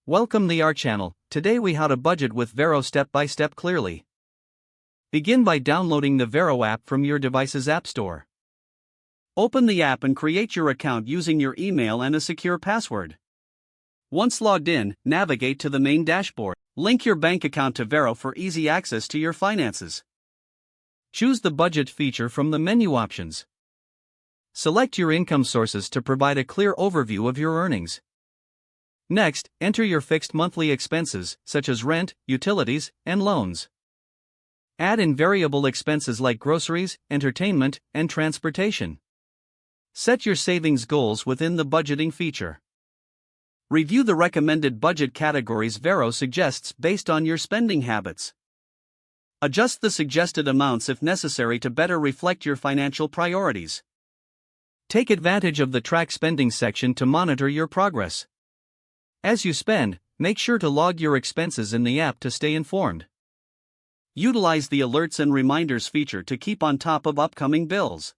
Welcome to our channel. Today we how to budget with Varo step by step clearly. Begin by downloading the Varo app from your device's app store. Open the app and create your account using your email and a secure password. Once logged in, navigate to the main dashboard. Link your bank account to Varo for easy access to your finances. Choose the budget feature from the menu options. Select your income sources to provide a clear overview of your earnings. Next, enter your fixed monthly expenses, such as rent, utilities, and loans. Add in variable expenses like groceries, entertainment, and transportation. Set your savings goals within the budgeting feature. Review the recommended budget categories Varo suggests based on your spending habits. Adjust the suggested amounts if necessary to better reflect your financial priorities. Take advantage of the Track Spending section to monitor your progress. As you spend, make sure to log your expenses in the app to stay informed. Utilize the Alerts and Reminders feature to keep on top of upcoming bills.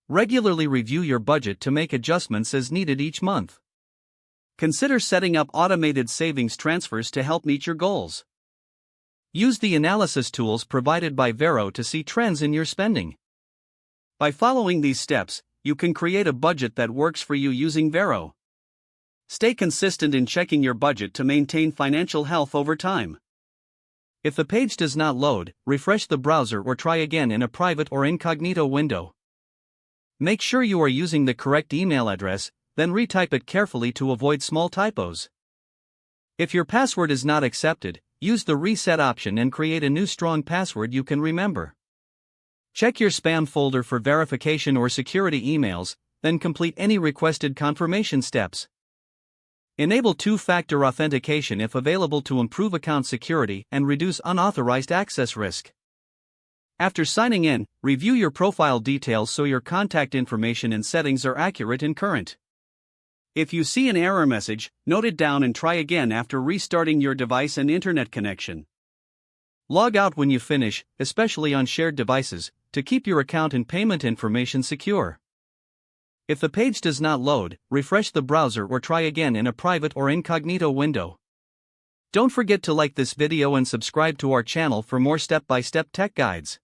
Regularly review your budget to make adjustments as needed each month. Consider setting up automated savings transfers to help meet your goals. Use the analysis tools provided by Varo to see trends in your spending. By following these steps, you can create a budget that works for you using Varo. Stay consistent in checking your budget to maintain financial health over time. If the page does not load, refresh the browser or try again in a private or incognito window. Make sure you are using the correct email address, then retype it carefully to avoid small typos. If your password is not accepted, use the reset option and create a new strong password you can remember. Check your spam folder for verification or security emails, then complete any requested confirmation steps. Enable two-factor authentication if available to improve account security and reduce unauthorized access risk. After signing in, review your profile details so your contact information and settings are accurate and current. If you see an error message, note it down and try again after restarting your device and internet connection. Log out when you finish, especially on shared devices, to keep your account and payment information secure. If the page does not load, refresh the browser or try again in a private or incognito window. Don't forget to like this video and subscribe to our channel for more step-by-step tech guides.